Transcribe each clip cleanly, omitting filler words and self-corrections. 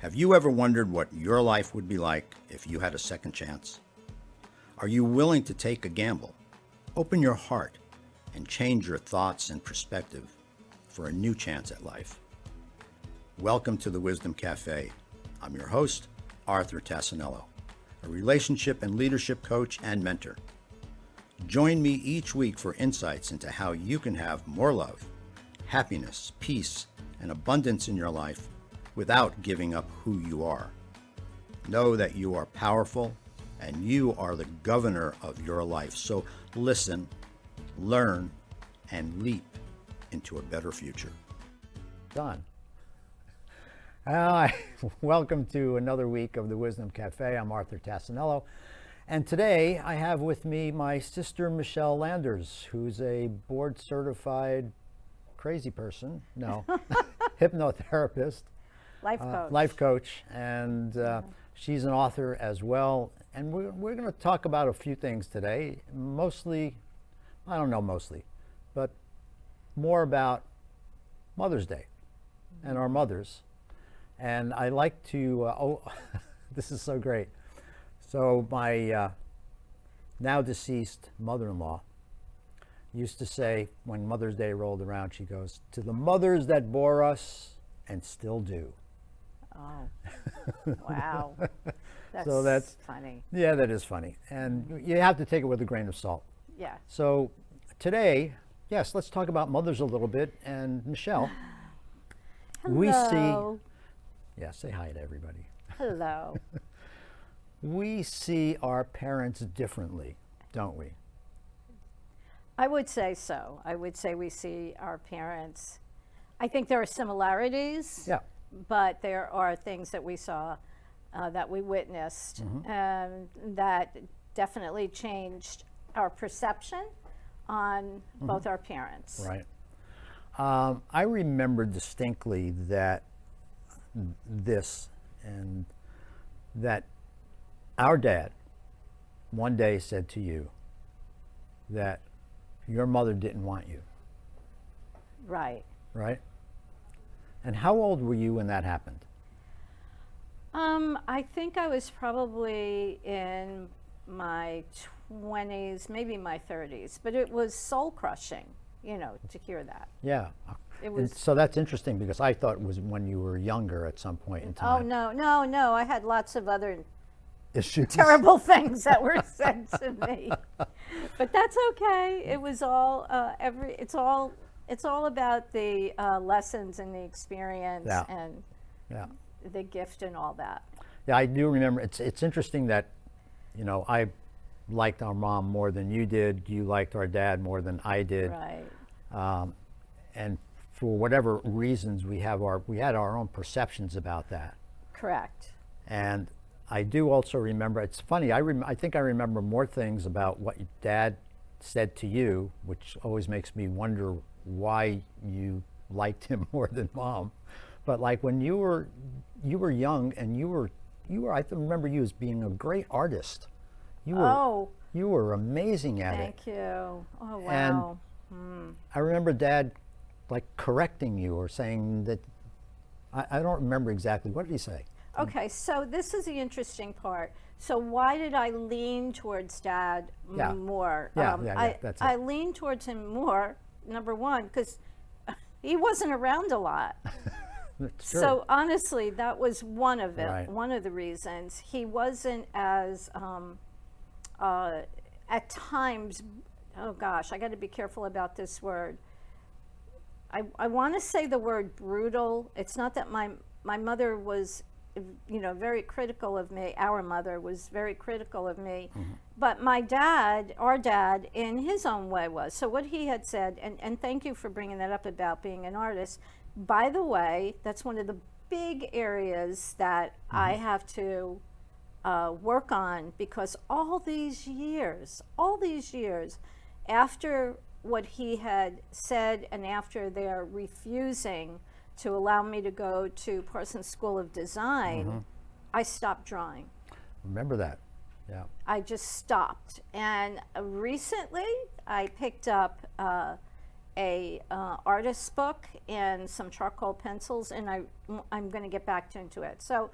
Have you ever wondered what your life would be like if you had a second chance? Are you willing to take a gamble, open your heart, and change your thoughts and perspective for a new chance at life? Welcome to the Wisdom Café. I'm your host, Arthur Tassinello, a relationship and leadership coach and mentor. Join me each week for insights into how you can have more love, happiness, peace, and abundance in your life without giving up who you are. Know that you are powerful and you are the governor of your life. So listen, learn, and leap into a better future. Done. Hi, welcome to another week of the Wisdom Cafe. I'm Arthur Tassinello, and today I have with me my sister Michele Landers, who's a board-certified crazy person, hypnotherapist, Life coach. and she's an author as well. And we're going to talk about a few things today, but more about Mother's Day and our mothers. And I like to, this is so great. So my now deceased mother-in-law used to say when Mother's Day rolled around, she goes, "To the mothers that bore us and still do." Oh, wow. So that's funny. Yeah, that is funny. And you have to take it with a grain of salt. Yeah. So today, yes, let's talk about mothers a little bit. And Michele, Hello. say hi to everybody. Hello. We see our parents differently, don't we? I would say so. I would say we see our parents. I think there are similarities. Yeah. But there are things that we saw, that we witnessed, that definitely changed our perception on both our parents. Right. I remember distinctly that our dad one day said to you that your mother didn't want you. Right. Right? And how old were you when that happened? I think I was probably in my 20s, maybe my 30s, but it was soul crushing, to hear that. Yeah. It was. And so that's interesting because I thought it was when you were younger at some point in time. Oh, no. I had lots of other Issues. terrible things that were said to me. But that's okay. It was all, it's all about the lessons and the experience and the gift and all that. Yeah, I do remember. It's interesting that, I liked our mom more than you did. You liked our dad more than I did. Right. And for whatever reasons, we had our own perceptions about that. Correct. And I do also remember. It's funny. I think I remember more things about what your dad said to you, which always makes me wonder why you liked him more than mom. But like when you were young and you were I remember you as being a great artist. You were amazing at it. Thank you. Oh, wow. And I remember Dad like correcting you or saying that I don't remember exactly. What did he say? Okay, so this is the interesting part. So why did I lean towards Dad more? That's it. I leaned towards him more, number one, because he wasn't around a lot. That's true. So honestly, that was one of it. Right. One of the reasons he wasn't as at times. Oh gosh, I got to be careful about this word. I want to say the word brutal. It's not that my mother was, very critical of me. Our mother was very critical of me. But our dad, in his own way was. So what he had said, and thank you for bringing that up about being an artist. By the way, that's one of the big areas that I have to work on, because all these years, after what he had said and after their refusing to allow me to go to Parsons School of Design, I stopped drawing. Remember that. Yeah. I just stopped. And recently I picked up a artist's book and some charcoal pencils, and I'm going to get back into it. So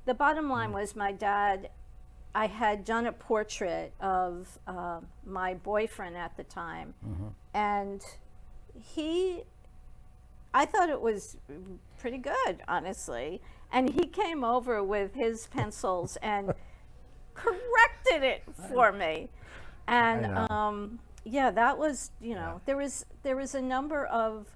the bottom line was my dad, I had done a portrait of my boyfriend at the time, and I thought it was pretty good, honestly, and he came over with his pencils and corrected it for me. And yeah, that was, there was a number of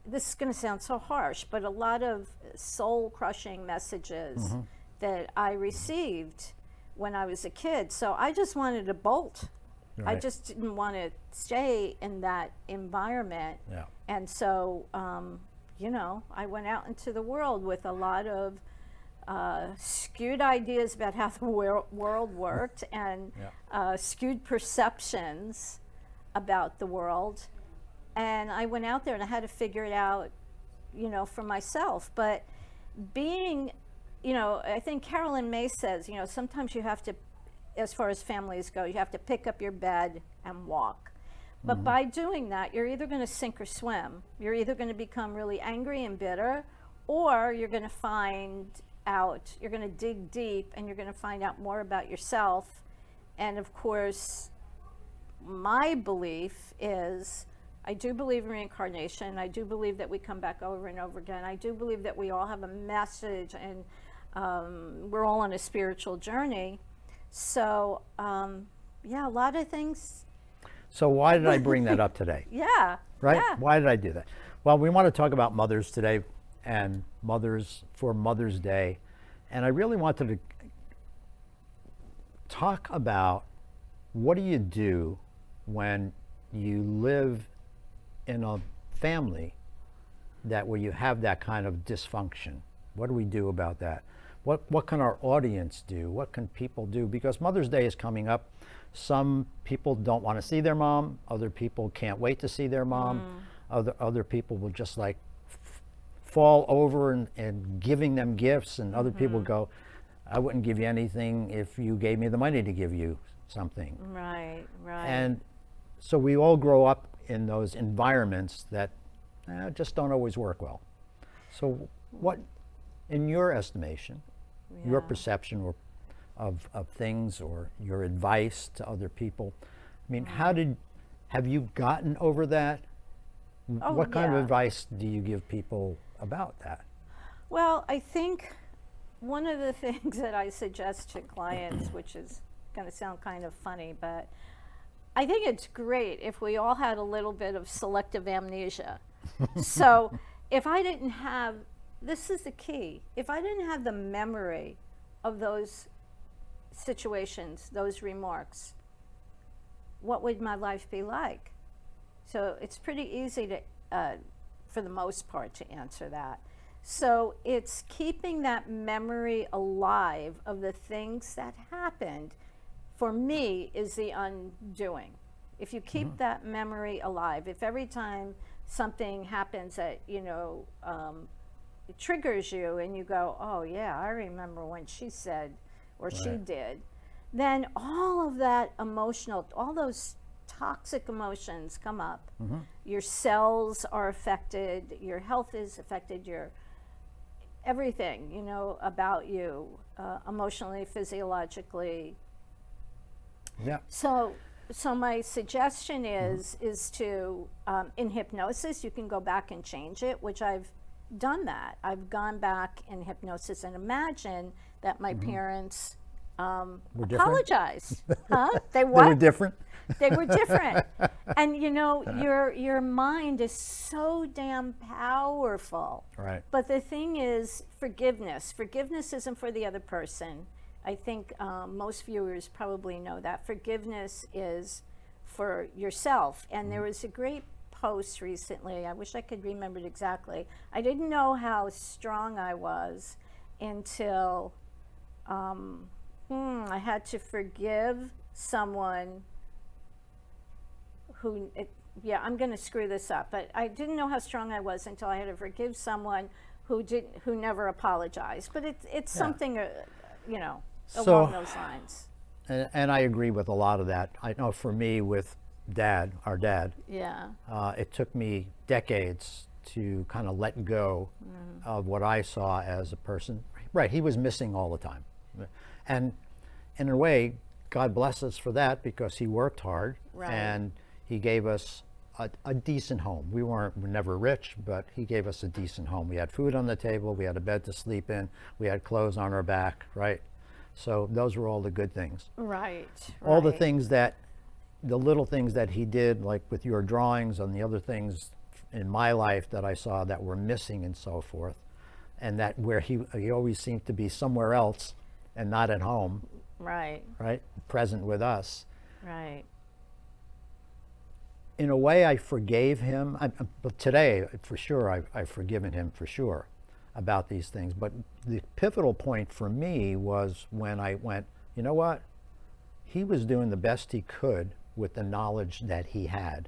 this is going to sound so harsh, but a lot of soul crushing messages that I received when I was a kid. So I just wanted to bolt. I just didn't want to stay in that environment. And so, I went out into the world with a lot of skewed ideas about how the world worked, and skewed perceptions about the world. And I went out there and I had to figure it out, for myself. But being, I think Carolyn May says, sometimes you have to, as far as families go, you have to pick up your bed and walk. But by doing that, you're either going to sink or swim. You're either going to become really angry and bitter, or you're going to find out, you're going to dig deep, and you're going to find out more about yourself. And of course, my belief is, I do believe in reincarnation. I do believe that we come back over and over again. I do believe that we all have a message, and we're all on a spiritual journey. So, yeah, a lot of things. So why did I bring that up today? Right? Yeah. Why did I do that? Well, we want to talk about mothers today, and mothers for Mother's Day. And I really wanted to talk about, what do you do when you live in a family where you have that kind of dysfunction? What do we do about that? What can our audience do? What can people do? Because Mother's Day is coming up. Some people don't want to see their mom. Other people can't wait to see their mom. Other people will just fall over and giving them gifts, and other people go, I wouldn't give you anything if you gave me the money to give you something. Right. And so we all grow up in those environments that just don't always work well. So what, in your estimation, your perception of things, or your advice to other people, I mean, have you gotten over that? What kind of advice do you give people about that? Well, I think one of the things that I suggest to clients, which is going to sound kind of funny, but I think it's great if we all had a little bit of selective amnesia. So if I didn't have, this is the key, if I didn't have the memory of those situations, those remarks, what would my life be like? So it's pretty easy to, for the most part, to answer that. So it's keeping that memory alive of the things that happened, for me, is the undoing. If you keep that memory alive, if every time something happens that, it triggers you, and you go, oh yeah, I remember when she said, or she did, then all of that all those toxic emotions come up. Your cells are affected, your health is affected, your everything, about you, emotionally, physiologically. So my suggestion is to, in hypnosis, you can go back and change it, which I've done that. I've gone back in hypnosis and imagine that my parents apologized. They what? They were different? They were different. And your mind is so damn powerful. Right. But the thing is, forgiveness. Forgiveness isn't for the other person. I think most viewers probably know that. Forgiveness is for yourself. And there was a great post recently. I wish I could remember it exactly. I didn't know how strong I was until I had to forgive someone who, I'm going to screw this up, but I didn't know how strong I was until I had to forgive someone who never apologized. But it's something, along those lines. And I agree with a lot of that. I know for me, with our dad, Yeah. it took me decades to kind of let go of what I saw as a person. Right, he was missing all the time. And in a way, God bless us for that, because he worked hard Right. and he gave us a decent home. We're never rich, but he gave us a decent home. We had food on the table, we had a bed to sleep in, we had clothes on our back, right? So those were all the good things. Right. All the right. things the little things that he did, like with your drawings and the other things in my life that I saw that were missing and so forth, and that where he always seemed to be somewhere else and not at home, Right. right? Present with us. Right. In a way, I forgave him. But today, for sure, I've forgiven him for sure about these things. But the pivotal point for me was when I went, you know what? He was doing the best he could with the knowledge that he had.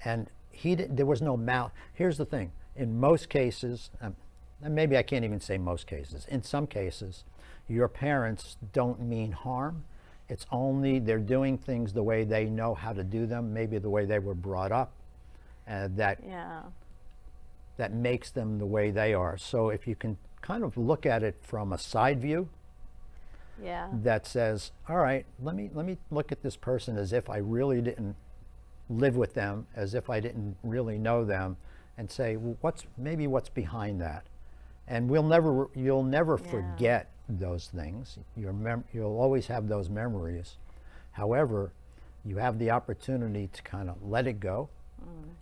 And there was no Here's the thing. In most cases, and maybe I can't even say most cases, in some cases, your parents don't mean harm. It's only they're doing things the way they know how to do them, maybe the way they were brought up, that makes them the way they are. So if you can kind of look at it from a side view, Yeah. that says, all right, let me look at this person as if I really didn't live with them, as if I didn't really know them, and say, well, what's behind that? And you'll never forget those things. You'll always have those memories. However, you have the opportunity to kind of let it go.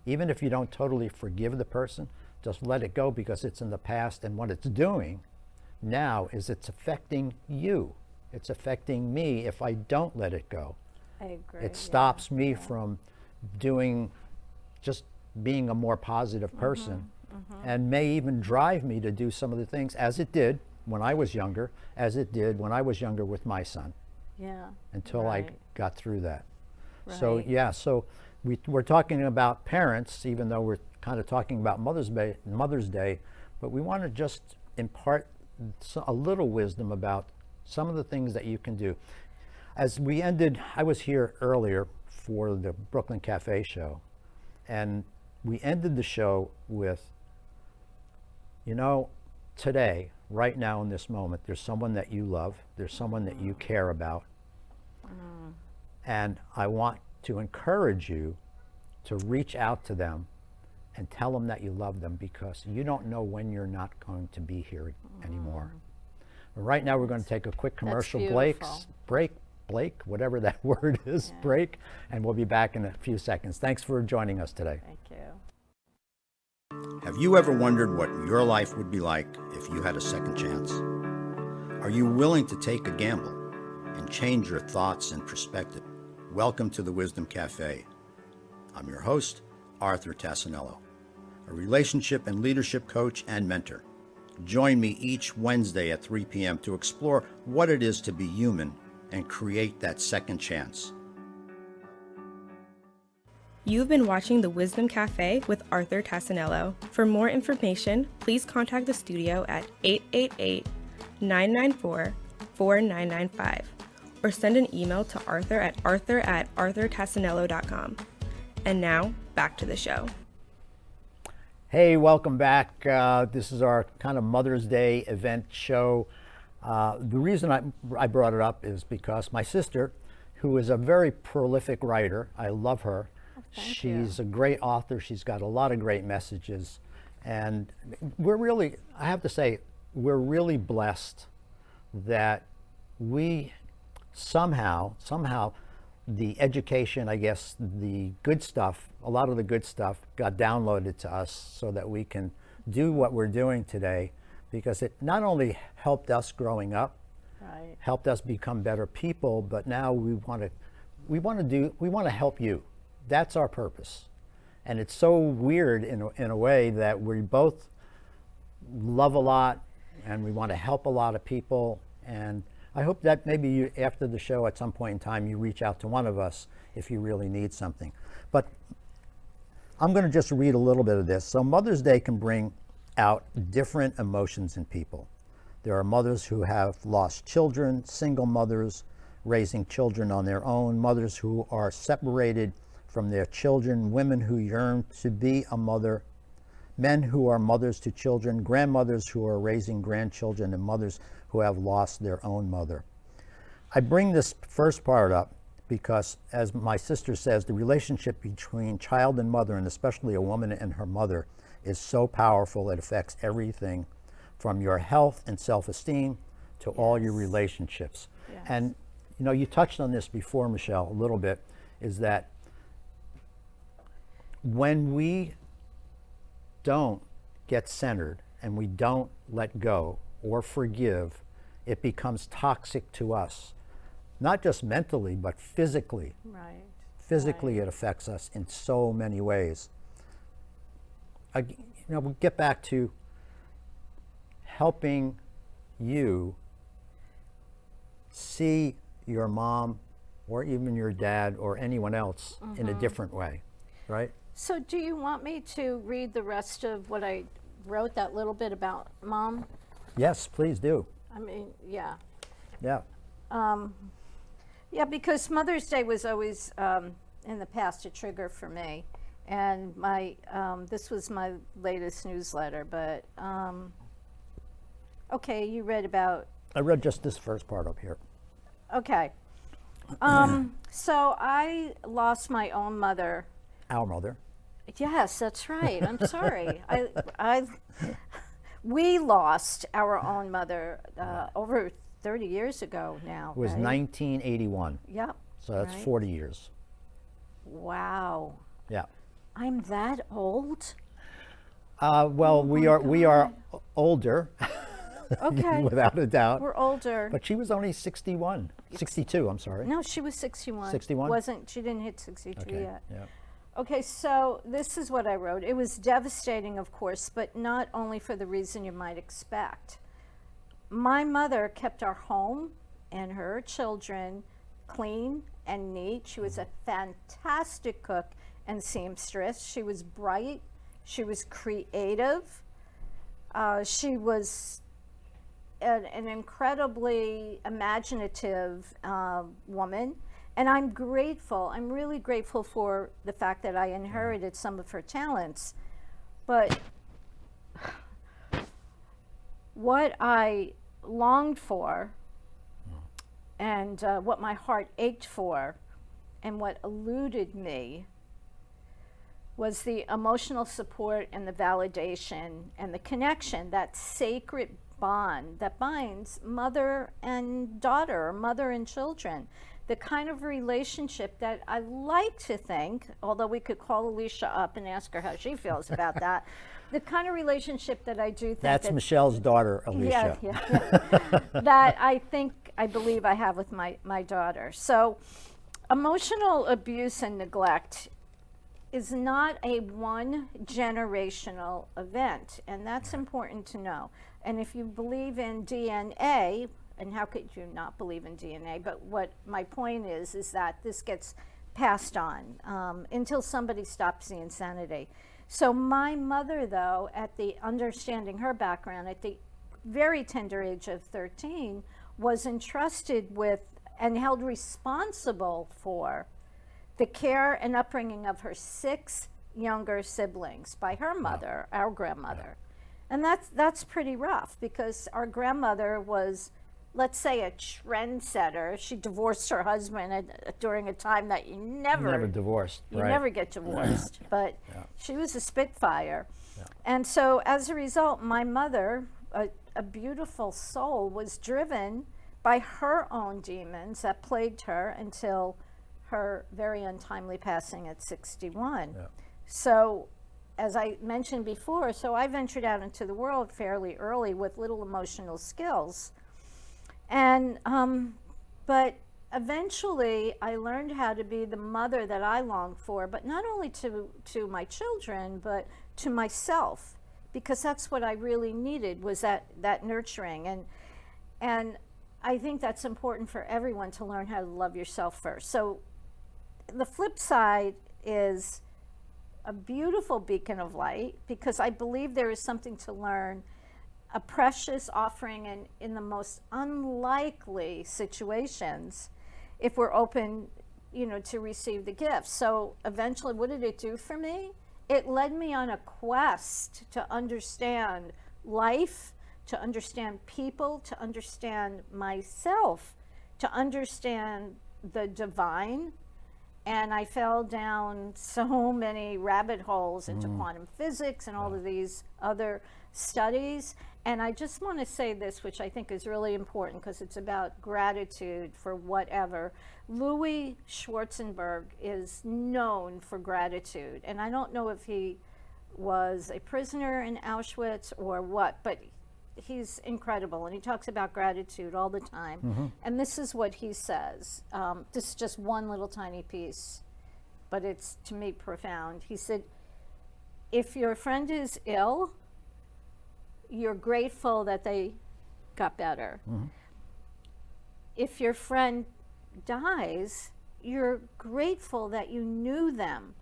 Even if you don't totally forgive the person, just let it go, because it's in the past, and what it's doing now is it's affecting you. It's affecting me if I don't let it go. I agree. It stops me from just being a more positive person, and may even drive me to do some of the things, as it did when I was younger, with my son, Yeah. until Right. I got through that. So Right. yeah, so we're talking about parents, even though we're kind of talking about Mother's Day, but we want to just impart a little wisdom about some of the things that you can do. As we ended, I was here earlier for the Brooklyn Café show, and we ended the show with, today, right now in this moment, there's someone that you love, there's someone that you care about, and I want to encourage you to reach out to them and tell them that you love them, because you don't know when you're not going to be here anymore. Right now, we're going to take a quick commercial break, whatever that word is, break, and we'll be back in a few seconds. Thanks for joining us today. Thank you. Have you ever wondered what your life would be like if you had a second chance? Are you willing to take a gamble and change your thoughts and perspective? Welcome to the Wisdom Café. I'm your host, Arthur Tassinello, a relationship and leadership coach and mentor. Join me each Wednesday at 3 p.m. to explore what it is to be human and create that second chance. You've been watching The Wisdom Cafe with Arthur Tassinello. For more information, please contact the studio at 888-994-4995 or send an email to arthur@arthurtassinello.com. And now, back to the show. Hey, welcome back. This is our kind of Mother's Day event show. The reason I brought it up is because my sister, who is a very prolific writer, I love her. She's a great author. She's got a lot of great messages. And I have to say, we're really blessed that we somehow, the education, I guess, the good stuff, a lot of the good stuff got downloaded to us so that we can do what we're doing today, because it not only helped us growing up, helped us become better people, but now we want to help you. That's our purpose. And it's so weird in a way that we both love a lot and we want to help a lot of people. And I hope that maybe you, after the show at some point in time, you reach out to one of us if you really need something. But I'm going to just read a little bit of this. So Mother's Day can bring out different emotions in people. There are mothers who have lost children, single mothers raising children on their own, mothers who are separated from their children, women who yearn to be a mother, men who are mothers to children, grandmothers who are raising grandchildren, and mothers who have lost their own mother. I bring this first part up because, as my sister says, the relationship between child and mother, and especially a woman and her mother, is so powerful. It affects everything from your health and self-esteem to all your relationships. Yes. And you know, you touched on this before, Michele, a little bit, is that when we don't get centered and we don't let go or forgive, it becomes toxic to us, not just mentally, but physically. Right. Physically, Right. it affects us in so many ways. We get back to helping you see your mom or even your dad or anyone else in a different way, right? So do you want me to read the rest of what I wrote, that little bit about Mom? Yes, please do. I mean, yeah. Yeah. Yeah, because Mother's Day was always, in the past, a trigger for me. And this was my latest newsletter, but, okay, you read about, I read just this first part up here. okay. So I lost my own mother. Our mother. Yes, that's right. I'm sorry. We lost our own mother over 30 years ago now. It was right? 1981. Yep. So that's Right. 40 years. Wow. Yeah. I'm that old? Well, we are older, Okay. without a doubt. We're older. But she was only 62, I'm sorry. No, she was 61. 61? She didn't hit 62 Okay, yet. yeah. Okay, so this is what I wrote. It was devastating, of course, but not only for the reason you might expect. My mother kept our home and her children clean and neat. She was a fantastic cook and seamstress. She was bright. She was creative. She was an incredibly imaginative woman. And I'm grateful. I'm really grateful for the fact that I inherited some of her talents. But what I longed for and what my heart ached for and what eluded me was the emotional support and the validation and the connection, that sacred bond that binds mother and daughter, or mother and children. The kind of relationship that I like to think, although we could call Alicia up and ask her how she feels about that, the kind of relationship that I do think That's that, Michelle's daughter, Alicia. yeah, that I believe I have with my daughter. So emotional abuse and neglect is not a one generational event, and that's important to know. And if you believe in DNA, and how could you not believe in DNA? But what my point is that this gets passed on until somebody stops the insanity. So my mother, though, at the understanding her background, at the very tender age of 13, was entrusted with and held responsible for the care and upbringing of her 6 younger siblings by her mother, our grandmother. And that's pretty rough, because our grandmother was, let's say, a trendsetter. She divorced her husband during a time that you never divorced. you right. never get divorced, but she was a spitfire. And so as a result, my mother, a beautiful soul, was driven by her own demons that plagued her until her very untimely passing at 61. So as I mentioned before, so I ventured out into the world fairly early with little emotional skills. And, but eventually I learned how to be the mother that I longed for, but not only to my children, but to myself, because that's what I really needed, was that nurturing. And I think that's important for everyone, to learn how to love yourself first. So the flip side is a beautiful beacon of light, because I believe there is something to learn, a precious offering in the most unlikely situations, if we're open to receive the gift. So eventually, what did it do for me? It led me on a quest to understand life, to understand people, to understand myself, to understand the divine. And I fell down so many rabbit holes into quantum physics and all of these other studies. And I just want to say this, which I think is really important because it's about gratitude for whatever. Louis Schwarzenberg is known for gratitude. And I don't know if he was a prisoner in Auschwitz or what, but he's incredible. And he talks about gratitude all the time. And this is what he says. This is just one little tiny piece, but it's, to me, profound. He said, if your friend is ill, you're grateful that they got better. If your friend dies, you're grateful that you knew them.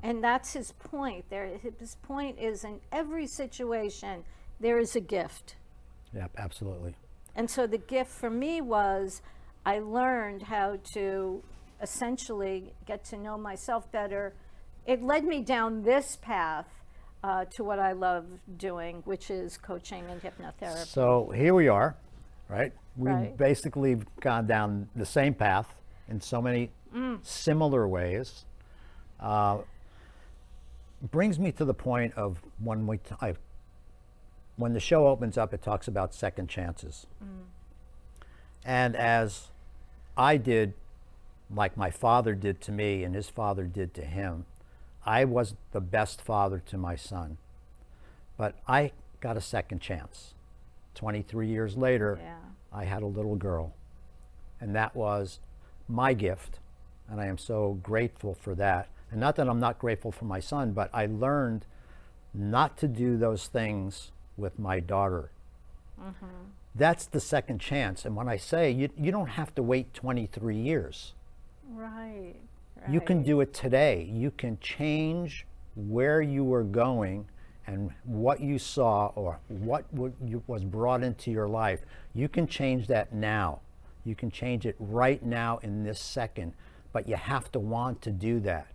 And that's his point. His point is, in every situation, there is a gift. Yep, absolutely. And so the gift for me was, I learned how to essentially get to know myself better. It led me down this path to what I love doing, which is coaching and hypnotherapy. So here we are, right? We've Right. basically gone down the same path in so many similar ways. Brings me to the point of when the show opens up, it talks about second chances. And as I did, like my father did to me and his father did to him, I wasn't the best father to my son, but I got a second chance. 23 years later, Yeah. I had a little girl, and that was my gift, and I am so grateful for that. And not that I'm not grateful for my son, but I learned not to do those things with my daughter. That's the second chance. And when I say you don't have to wait 23 years. Right. You can do it today. You can change where you were going and what you saw or what was brought into your life. You can change that now. You can change it right now in this second, but you have to want to do that.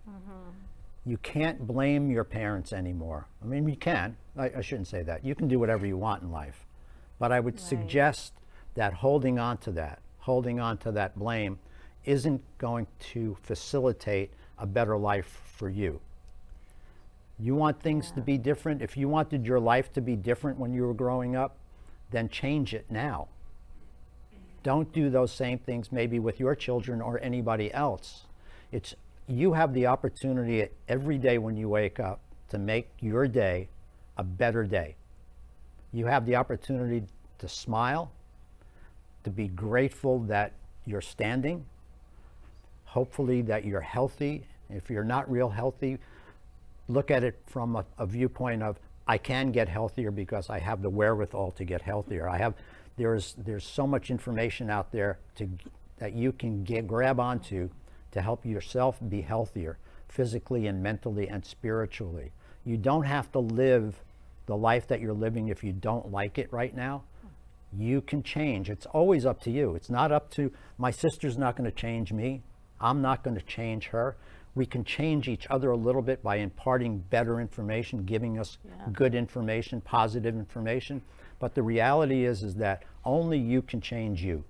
You can't blame your parents anymore. I mean, you can. I shouldn't say that. You can do whatever you want in life. But I would suggest that holding on to that blame isn't going to facilitate a better life for you. You want things to be different. If you wanted your life to be different when you were growing up, then change it now. Don't do those same things maybe with your children or anybody else. You have the opportunity every day when you wake up to make your day a better day. You have the opportunity to smile, to be grateful that you're standing, hopefully that you're healthy. If you're not real healthy, look at it from a viewpoint of, I can get healthier because I have the wherewithal to get healthier. There's so much information out there that you can grab onto to help yourself be healthier physically and mentally and spiritually. You don't have to live the life that you're living if you don't like it right now. You can change. It's always up to you. It's not up to, my sister's not going to change me. I'm not going to change her. We can change each other a little bit by imparting better information, giving us good information, positive information. But the reality is that only you can change you.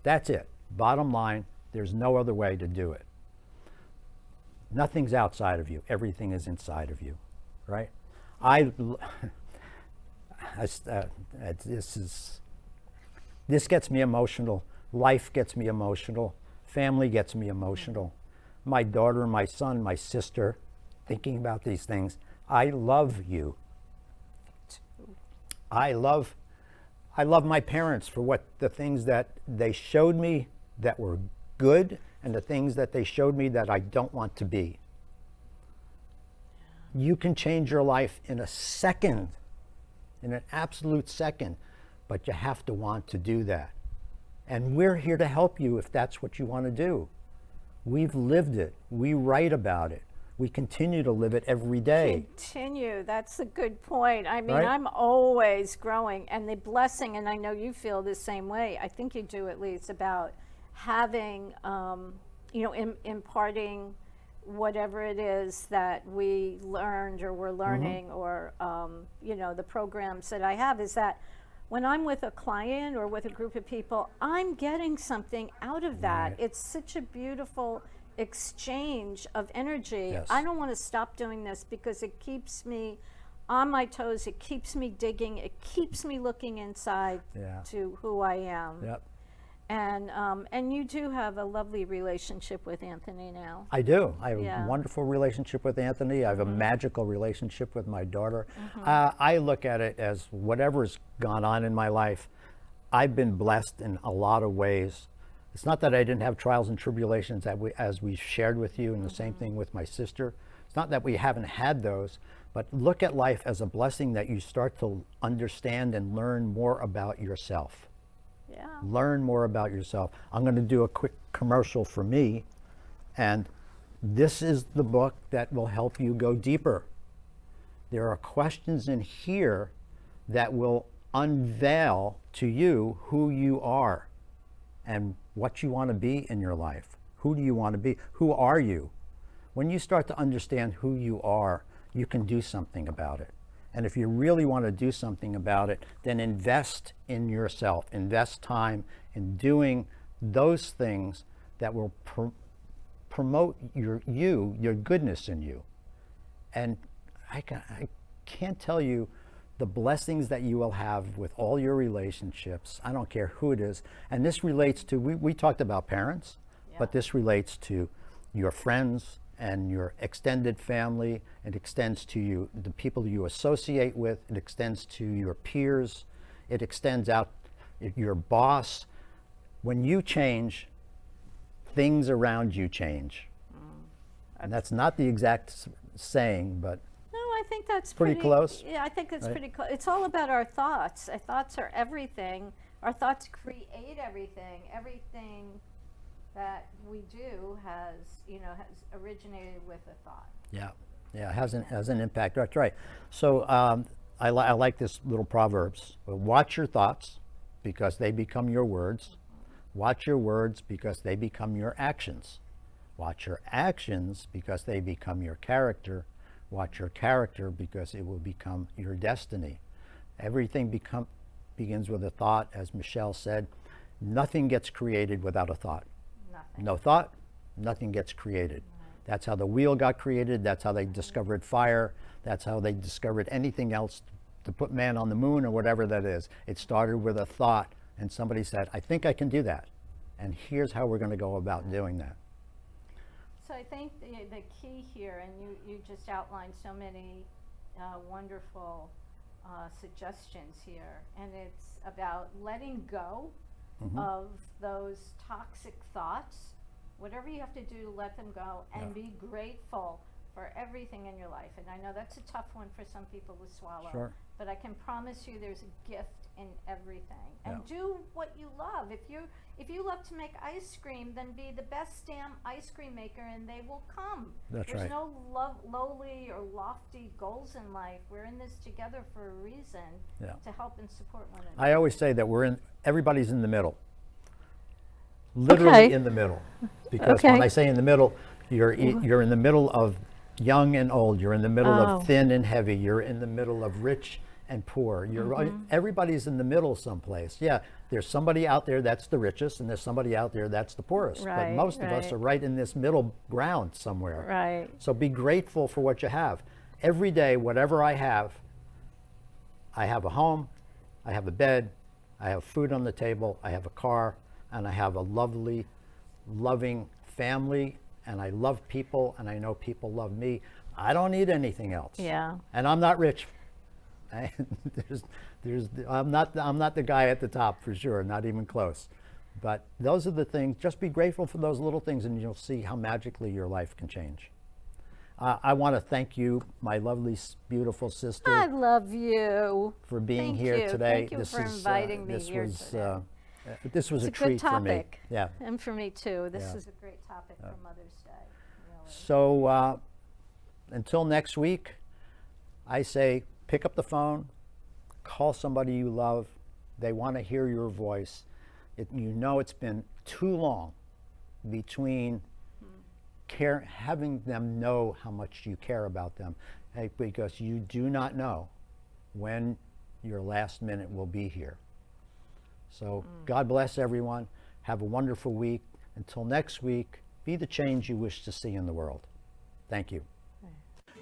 That's it. Bottom line, there's no other way to do it. Nothing's outside of you. Everything is inside of you, right? This gets me emotional. Life gets me emotional. Family gets me emotional. My daughter, my son, my sister, thinking about these things. I love you. I love my parents for the things that they showed me that were good and the things that they showed me that I don't want to be. You can change your life in a second, in an absolute second, but you have to want to do that. And we're here to help you if that's what you want to do. We've lived it. We write about it. We continue to live it every day. Continue. That's a good point. I mean, Right? I'm always growing, and the blessing, and I know you feel the same way, I think you do at least, about having you know, imparting whatever it is that we learned or we're learning, or you know, the programs that I have, is that when I'm with a client or with a group of people, I'm getting something out of that. Right. It's such a beautiful exchange of energy. Yes. I don't want to stop doing this because it keeps me on my toes, it keeps me digging, it keeps me looking inside Yeah. to who I am. Yep. And you do have a lovely relationship with Anthony now. I do. I have Yeah. a wonderful relationship with Anthony. I have a magical relationship with my daughter. I look at it as whatever's gone on in my life, I've been blessed in a lot of ways. It's not that I didn't have trials and tribulations as we shared with you, and the same thing with my sister. It's not that we haven't had those, but look at life as a blessing that you start to understand and learn more about yourself. Yeah. Learn more about yourself. I'm going to do a quick commercial for me, and this is the book that will help you go deeper. There are questions in here that will unveil to you who you are and what you want to be in your life. Who do you want to be? Who are you? When you start to understand who you are, you can do something about it. And if you really want to do something about it, then invest in yourself. Invest time in doing those things that will promote your goodness in you. And I can't tell you the blessings that you will have with all your relationships. I don't care who it is. And this relates to, we talked about parents, but this relates to your friends and your extended family. It extends to you, the people you associate with. It extends to your peers. It extends out your boss. When you change, things around you change. And that's not the exact saying, but No, I think that's pretty close. Yeah, I think it's right? pretty close. It's all about our thoughts. Our thoughts are everything. Our thoughts create everything. Everything that we do has originated with a thought. Yeah, it has an impact. That's right. So I like this little proverbs. Watch your thoughts because they become your words. Watch your words because they become your actions. Watch your actions because they become your character. Watch your character because it will become your destiny. Everything begins with a thought. As Michele said, nothing gets created without a thought. Nothing. No thought, nothing gets created. That's how the wheel got created. That's how they discovered fire. That's how they discovered anything else to put man on the moon or whatever that is. It started with a thought, and somebody said, I think I can do that. And here's how we're going to go about doing that. So I think the key here, and you just outlined so many wonderful suggestions here, and it's about letting go of those toxic thoughts. Whatever you have to do to let them go, and be grateful for everything in your life. And I know that's a tough one for some people to swallow. Sure. But I can promise you there's a gift in everything. And do what you love. If you love to make ice cream, then be the best damn ice cream maker and they will come. That's There's right. no lowly or lofty goals in life. We're in this together for a reason, to help and support one another. I always say that everybody's in the middle. Literally in the middle. Because when I say in the middle, you're in the middle of young and old. You're in the middle of thin and heavy. You're in the middle of rich and poor. Everybody's in the middle someplace. Yeah, there's somebody out there that's the richest, and there's somebody out there that's the poorest. But most of us are right in this middle ground somewhere. Right. So be grateful for what you have. Every day, whatever I have a home, I have a bed, I have food on the table, I have a car, and I have a lovely, loving family, and I love people, and I know people love me. I don't need anything else. Yeah. And I'm not rich. I'm not the guy at the top for sure, not even close. But those are the things. Just be grateful for those little things, and you'll see how magically your life can change. I want to thank you, my lovely, beautiful sister. I love you. For being Thank here you. today. Thank you for inviting me here today. This was It's a treat good topic. for me. Yeah. And for me too. This Yeah. is a great topic for Mother's Day. Really. So until next week, I say pick up the phone, call somebody you love. They want to hear your voice. You know it's been too long between having them know how much you care about them, because you do not know when your last minute will be here. So God bless everyone. Have a wonderful week. Until next week, be the change you wish to see in the world. Thank you.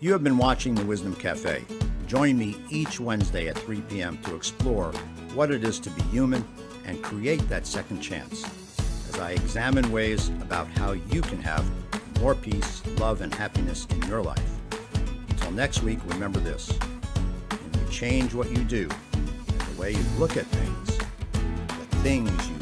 You have been watching the Wisdom Cafe. Join me each Wednesday at 3 p.m. to explore what it is to be human and create that second chance, as I examine ways about how you can have more peace, love, and happiness in your life. Until next week, remember this: when you change what you do and the way you look at things, the things you